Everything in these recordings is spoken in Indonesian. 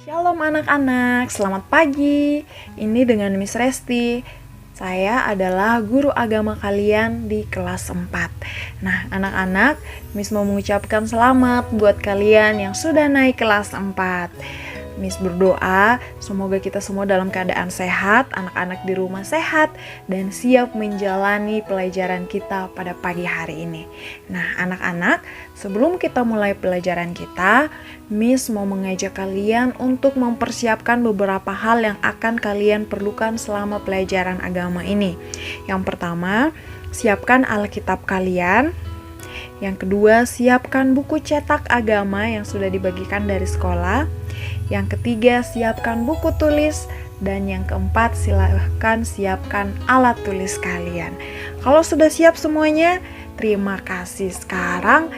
Shalom anak-anak, selamat pagi. Ini dengan Miss Resti. Saya adalah guru agama kalian di kelas 4. Nah, anak-anak, Miss mau mengucapkan selamat buat kalian yang sudah naik kelas 4. Miss berdoa, semoga kita semua dalam keadaan sehat, anak-anak di rumah sehat, dan siap menjalani pelajaran kita pada pagi hari ini. Nah, anak-anak, sebelum kita mulai pelajaran kita, Miss mau mengajak kalian untuk mempersiapkan beberapa hal yang akan kalian perlukan selama pelajaran agama ini. Yang pertama, siapkan Alkitab kalian. Yang kedua, siapkan buku cetak agama yang sudah dibagikan dari sekolah. Yang ketiga, siapkan buku tulis. Dan yang keempat, silahkan siapkan alat tulis kalian. Kalau sudah siap semuanya, terima kasih. Sekarang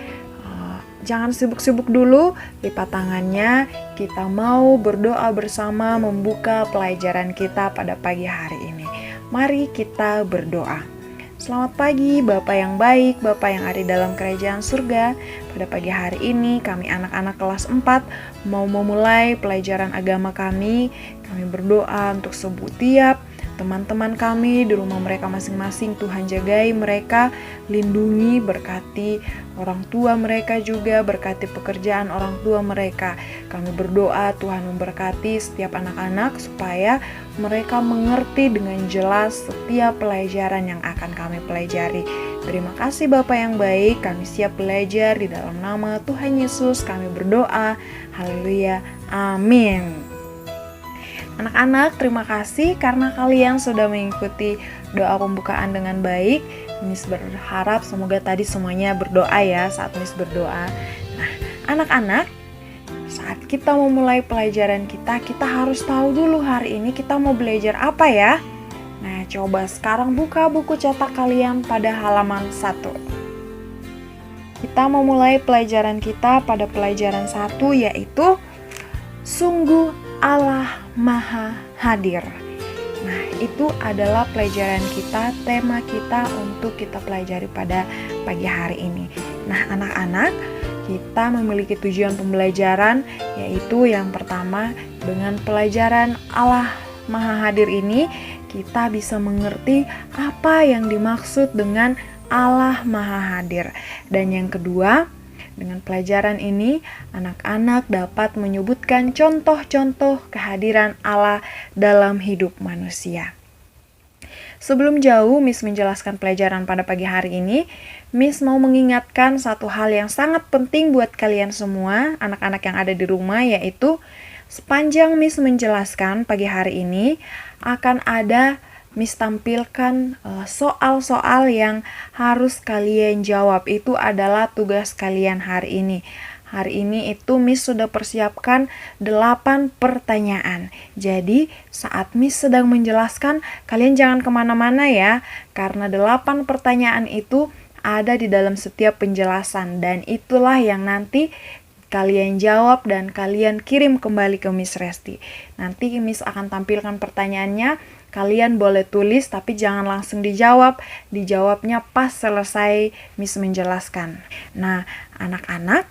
jangan sibuk-sibuk dulu, lipat tangannya. Kita mau berdoa bersama membuka pelajaran kita pada pagi hari ini. Mari kita berdoa. Selamat pagi Bapak yang baik, Bapak yang ada dalam kerajaan surga. Pada pagi hari ini kami anak-anak kelas 4 mau memulai pelajaran agama kami. Kami berdoa untuk setiap teman-teman kami di rumah mereka masing-masing. Tuhan jagai mereka, lindungi, berkati orang tua mereka juga, berkati pekerjaan orang tua mereka. Kami berdoa Tuhan memberkati setiap anak-anak supaya mereka mengerti dengan jelas setiap pelajaran yang akan kami pelajari. Terima kasih Bapak yang baik, kami siap belajar di dalam nama Tuhan Yesus. Kami berdoa, haleluya, amin. Anak-anak, terima kasih karena kalian sudah mengikuti doa pembukaan dengan baik. Miss berharap semoga tadi semuanya berdoa ya saat Miss berdoa. Nah, anak-anak, saat kita mau mulai pelajaran kita harus tahu dulu hari ini kita mau belajar apa ya. Nah, coba sekarang buka buku cetak kalian pada halaman 1. Kita mau mulai pelajaran kita pada pelajaran 1 yaitu Sungguh Allah Maha Hadir. Nah, itu adalah pelajaran kita, tema kita untuk kita pelajari pada pagi hari ini. Nah, anak-anak, kita memiliki tujuan pembelajaran, yaitu yang pertama, dengan pelajaran Allah Maha Hadir ini, kita bisa mengerti apa yang dimaksud dengan Allah Maha Hadir. Dan yang kedua, dengan pelajaran ini, anak-anak dapat menyebutkan contoh-contoh kehadiran Allah dalam hidup manusia. Sebelum jauh, Miss menjelaskan pelajaran pada pagi hari ini, Miss mau mengingatkan satu hal yang sangat penting buat kalian semua, anak-anak yang ada di rumah, yaitu sepanjang Miss menjelaskan pagi hari ini, akan ada Miss tampilkan soal-soal yang harus kalian jawab. Itu adalah tugas kalian hari ini. Hari ini itu Miss sudah persiapkan 8 pertanyaan. Jadi saat Miss sedang menjelaskan, kalian jangan kemana-mana ya. Karena 8 pertanyaan itu ada di dalam setiap penjelasan. Dan itulah yang nanti kalian jawab dan kalian kirim kembali ke Miss Resti. Nanti Miss akan tampilkan pertanyaannya. Kalian boleh tulis tapi jangan langsung dijawab. Dijawabnya pas selesai Miss menjelaskan. Nah, anak-anak,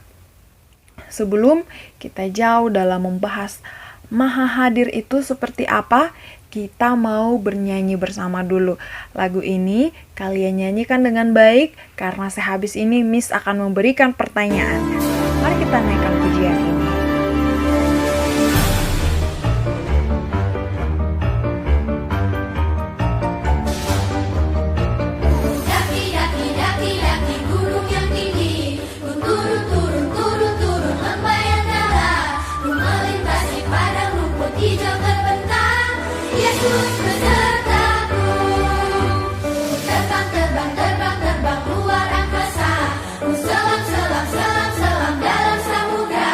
sebelum kita jauh dalam membahas Maha Hadir itu seperti apa, kita mau bernyanyi bersama dulu. Lagu ini kalian nyanyikan dengan baik karena sehabis ini Miss akan memberikan pertanyaan. Mari kita naikkan pujian ini. Terbang luar angkasa, selam selam selam selam dalam samudra.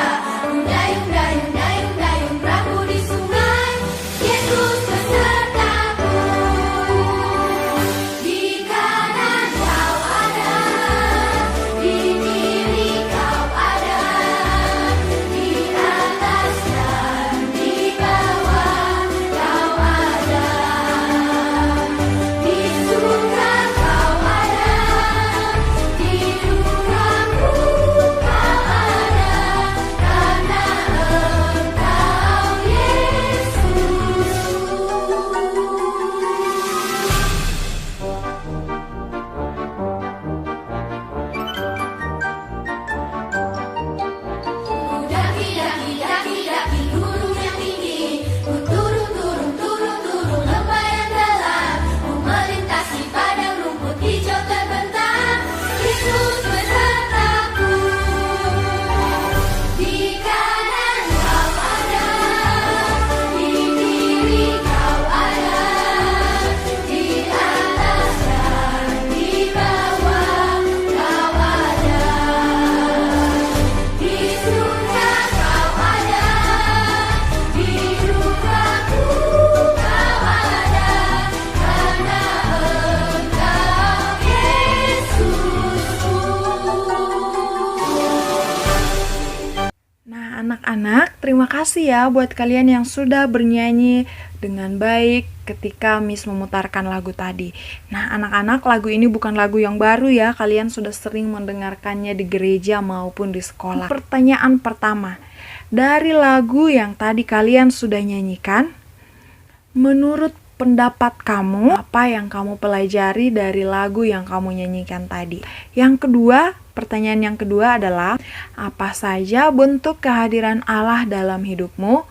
Anak-anak, terima kasih ya buat kalian yang sudah bernyanyi dengan baik ketika Miss memutarkan lagu tadi. Nah, anak-anak, lagu ini bukan lagu yang baru ya. Kalian sudah sering mendengarkannya di gereja maupun di sekolah. Pertanyaan pertama, dari lagu yang tadi kalian sudah nyanyikan, menurut pendapat kamu, apa yang kamu pelajari dari lagu yang kamu nyanyikan tadi? Yang kedua, pertanyaan yang kedua adalah, apa saja bentuk kehadiran Allah dalam hidupmu?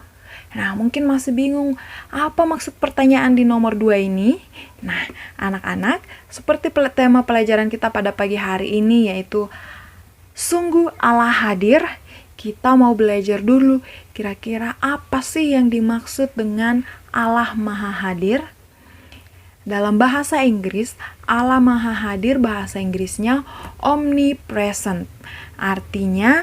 Nah, mungkin masih bingung, apa maksud pertanyaan di nomor 2 ini? Nah, anak-anak, seperti tema pelajaran kita pada pagi hari ini, yaitu sungguh Allah hadir, kita mau belajar dulu, kira-kira apa sih yang dimaksud dengan Allah Maha Hadir? Dalam bahasa Inggris, Allah Maha Hadir bahasa Inggrisnya omnipresent. Artinya,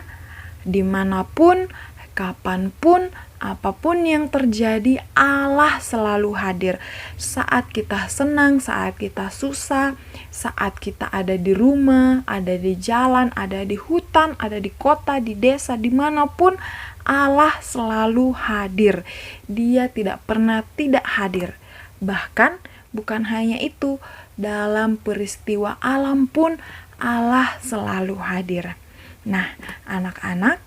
dimanapun, kapanpun, apapun yang terjadi, Allah selalu hadir. Saat kita senang, saat kita susah, saat kita ada di rumah, ada di jalan, ada di hutan, ada di kota, di desa, dimanapun, Allah selalu hadir. Dia tidak pernah tidak hadir. Bahkan bukan hanya itu, dalam peristiwa alam pun Allah selalu hadir. Nah, anak-anak,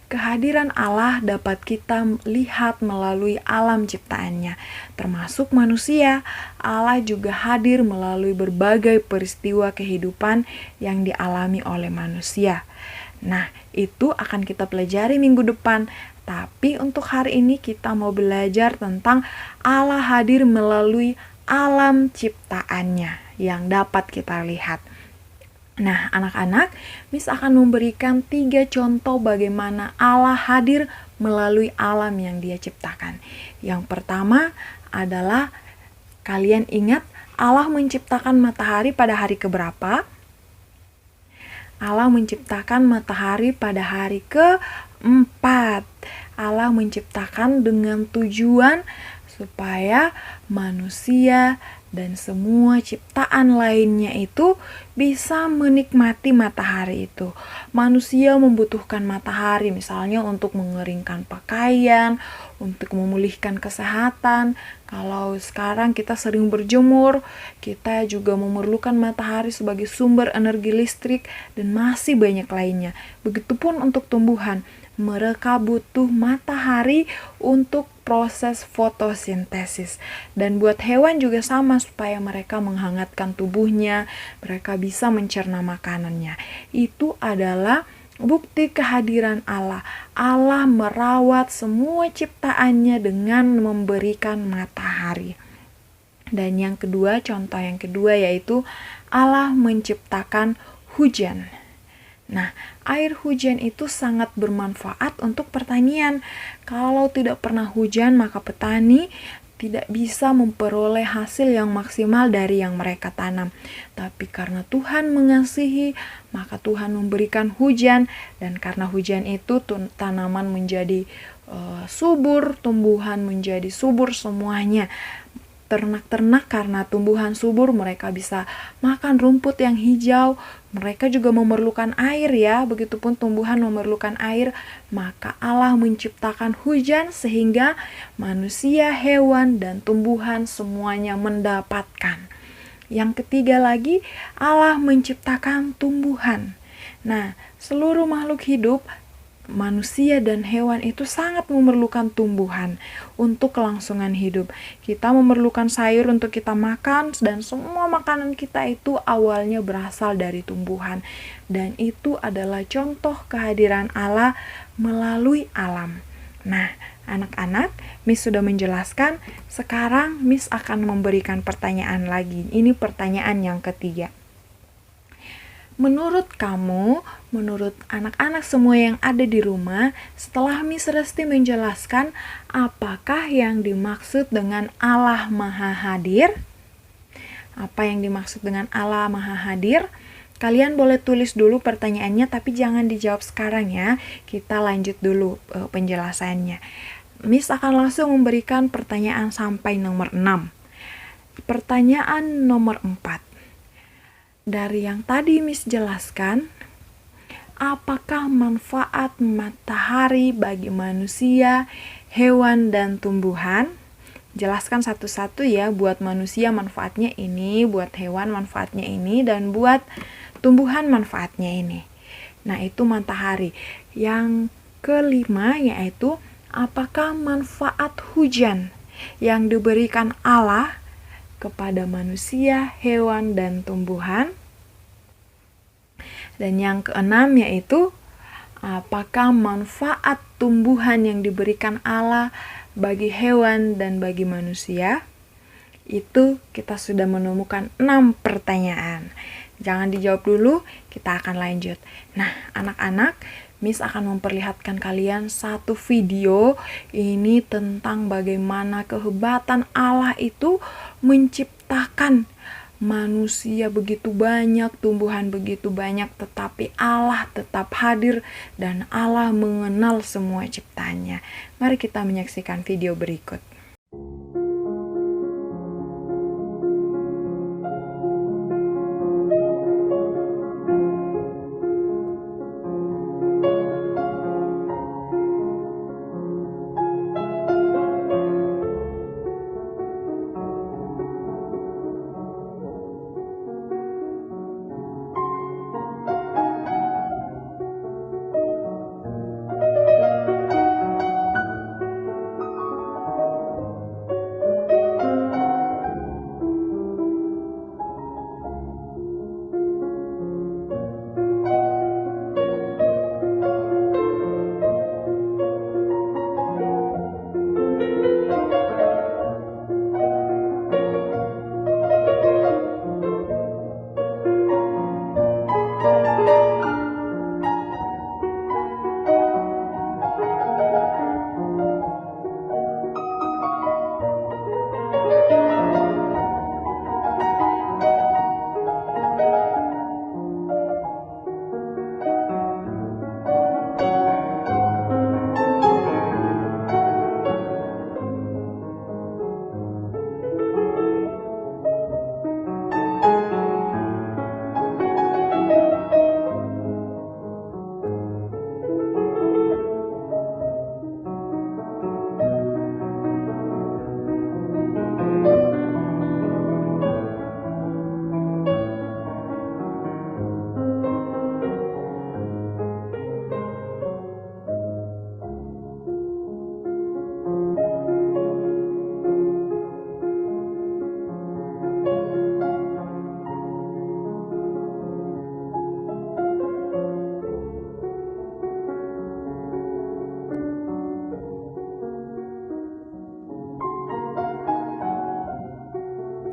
kehadiran Allah dapat kita lihat melalui alam ciptaannya, termasuk manusia. Allah juga hadir melalui berbagai peristiwa kehidupan yang dialami oleh manusia. Nah, itu akan kita pelajari minggu depan. Tapi untuk hari ini kita mau belajar tentang Allah hadir melalui alam ciptaannya yang dapat kita lihat. Nah, anak-anak, Miss akan memberikan 3 contoh bagaimana Allah hadir melalui alam yang Dia ciptakan. Yang pertama adalah, kalian ingat Allah menciptakan matahari pada hari keberapa? Allah menciptakan matahari pada hari ke-4. Allah menciptakan dengan tujuan supaya manusia dan semua ciptaan lainnya itu bisa menikmati matahari itu. Manusia membutuhkan matahari misalnya untuk mengeringkan pakaian, untuk memulihkan kesehatan. Kalau sekarang kita sering berjemur, kita juga memerlukan matahari sebagai sumber energi listrik dan masih banyak lainnya. Begitupun untuk tumbuhan. Mereka butuh matahari untuk proses fotosintesis. Dan buat hewan juga sama, supaya mereka menghangatkan tubuhnya, mereka bisa mencerna makanannya. Itu adalah bukti kehadiran Allah. Allah merawat semua ciptaannya dengan memberikan matahari. Dan yang kedua, contoh yang kedua yaitu Allah menciptakan hujan. Nah, air hujan itu sangat bermanfaat untuk pertanian. Kalau tidak pernah hujan, maka petani tidak bisa memperoleh hasil yang maksimal dari yang mereka tanam. Tapi karena Tuhan mengasihi, maka Tuhan memberikan hujan, dan karena hujan itu tanaman menjadi subur, tumbuhan menjadi subur semuanya. Ternak-ternak karena tumbuhan subur, mereka bisa makan rumput yang hijau. Mereka juga memerlukan air ya, begitupun tumbuhan memerlukan air. Maka Allah menciptakan hujan sehingga manusia, hewan, dan tumbuhan semuanya mendapatkan. Yang ketiga lagi, Allah menciptakan tumbuhan. Nah, seluruh makhluk hidup, manusia dan hewan itu sangat memerlukan tumbuhan untuk kelangsungan hidup. Kita memerlukan sayur untuk kita makan, dan semua makanan kita itu awalnya berasal dari tumbuhan. Dan itu adalah contoh kehadiran Allah melalui alam. Nah, anak-anak, Miss sudah menjelaskan. Sekarang Miss akan memberikan pertanyaan lagi. Ini pertanyaan yang ketiga. Menurut kamu, menurut anak-anak semua yang ada di rumah, setelah Miss Resti menjelaskan, apakah yang dimaksud dengan Allah Maha Hadir? Apa yang dimaksud dengan Allah Maha Hadir? Kalian boleh tulis dulu pertanyaannya, tapi jangan dijawab sekarang ya. Kita lanjut dulu penjelasannya. Miss akan langsung memberikan pertanyaan sampai nomor 6. Pertanyaan nomor 4. Dari yang tadi Miss jelaskan, apakah manfaat matahari bagi manusia, hewan, dan tumbuhan? Jelaskan satu-satu ya, buat manusia manfaatnya ini, buat hewan manfaatnya ini, dan buat tumbuhan manfaatnya ini. Nah, itu matahari. Yang kelima yaitu apakah manfaat hujan yang diberikan Allah kepada manusia, hewan, dan tumbuhan? Dan yang keenam yaitu apakah manfaat tumbuhan yang diberikan Allah bagi hewan dan bagi manusia? Itu kita sudah menemukan 6 pertanyaan. Jangan dijawab dulu, kita akan lanjut. Nah, anak-anak, Miss akan memperlihatkan kalian satu video ini tentang bagaimana kehebatan Allah itu menciptakan manusia begitu banyak, tumbuhan begitu banyak, tetapi Allah tetap hadir dan Allah mengenal semua ciptaannya. Mari kita menyaksikan video berikut.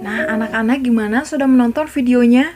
Nah, anak-anak gimana, sudah menonton videonya?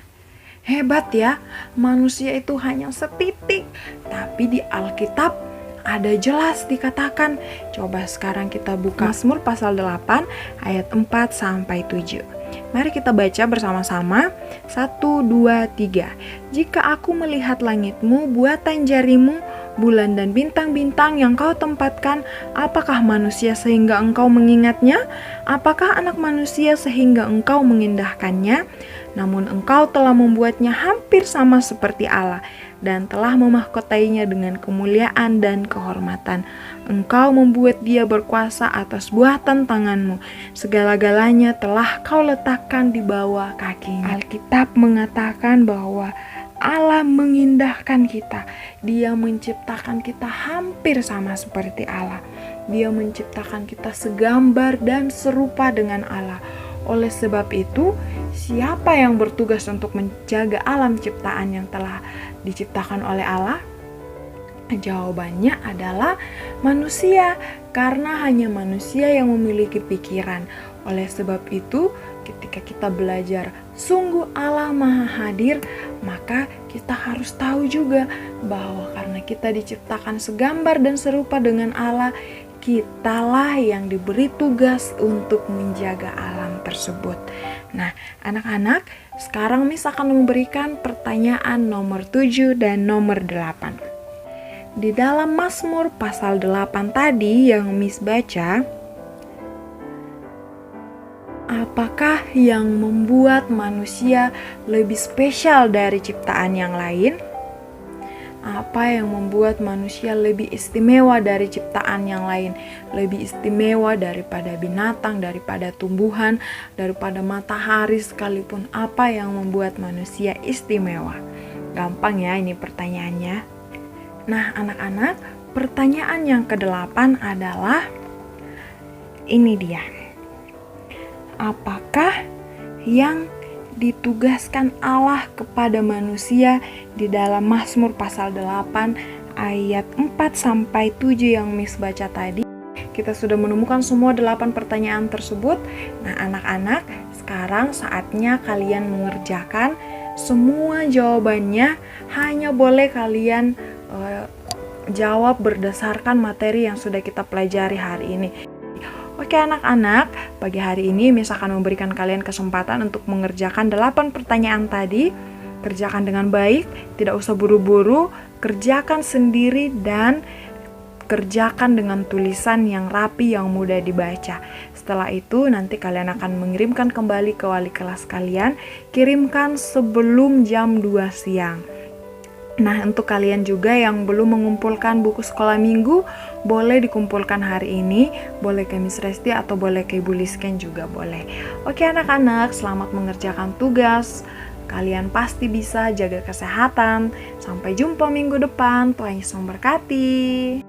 Hebat ya, manusia itu hanya setitik, tapi di Alkitab ada jelas dikatakan. Coba sekarang kita buka Mazmur pasal 8 ayat 4 sampai 7. Mari kita baca bersama-sama. 1, 2, 3. Jika aku melihat langitmu, buatan jarimu, bulan dan bintang-bintang yang kau tempatkan, apakah manusia sehingga engkau mengingatnya? Apakah anak manusia sehingga engkau mengindahkannya? Namun engkau telah membuatnya hampir sama seperti Allah dan telah memahkotainya dengan kemuliaan dan kehormatan. Engkau membuat dia berkuasa atas buatan tanganmu. Segala-galanya telah kau letakkan di bawah kakinya. Alkitab mengatakan bahwa Allah mengindahkan kita. Dia menciptakan kita hampir sama seperti Allah. Dia menciptakan kita segambar dan serupa dengan Allah. Oleh sebab itu, siapa yang bertugas untuk menjaga alam ciptaan yang telah diciptakan oleh Allah? Jawabannya adalah manusia, karena hanya manusia yang memiliki pikiran. Oleh sebab itu, ketika kita belajar sungguh Allah Maha Hadir, maka kita harus tahu juga bahwa karena kita diciptakan segambar dan serupa dengan Allah, kitalah yang diberi tugas untuk menjaga alam tersebut. Nah, anak-anak, sekarang Miss akan memberikan pertanyaan nomor 7 dan nomor 8. Di dalam Mazmur pasal 8 tadi yang Miss baca, apakah yang membuat manusia lebih spesial dari ciptaan yang lain? Apa yang membuat manusia lebih istimewa dari ciptaan yang lain? Lebih istimewa daripada binatang, daripada tumbuhan, daripada matahari sekalipun. Apa yang membuat manusia istimewa? Gampang ya ini pertanyaannya. Nah, anak-anak, pertanyaan yang ke-8 adalah ini dia. Apakah yang ditugaskan Allah kepada manusia di dalam Mazmur pasal 8 ayat 4-7 yang Miss baca tadi? Kita sudah menemukan semua 8 pertanyaan tersebut. Nah, anak-anak, sekarang saatnya kalian mengerjakan. Semua jawabannya hanya boleh kalian jawab berdasarkan materi yang sudah kita pelajari hari ini. Oke anak-anak, pagi hari ini Miss akan memberikan kalian kesempatan untuk mengerjakan 8 pertanyaan tadi. Kerjakan dengan baik, tidak usah buru-buru, kerjakan sendiri dan kerjakan dengan tulisan yang rapi yang mudah dibaca. Setelah itu nanti kalian akan mengirimkan kembali ke wali kelas kalian, kirimkan sebelum jam 2 siang. Nah, untuk kalian juga yang belum mengumpulkan buku sekolah minggu, boleh dikumpulkan hari ini, boleh ke Miss Resti atau boleh ke Ibu Lisken juga boleh. Oke anak-anak, selamat mengerjakan tugas. Kalian pasti bisa jaga kesehatan. Sampai jumpa minggu depan. Tuhan Yesus memberkati.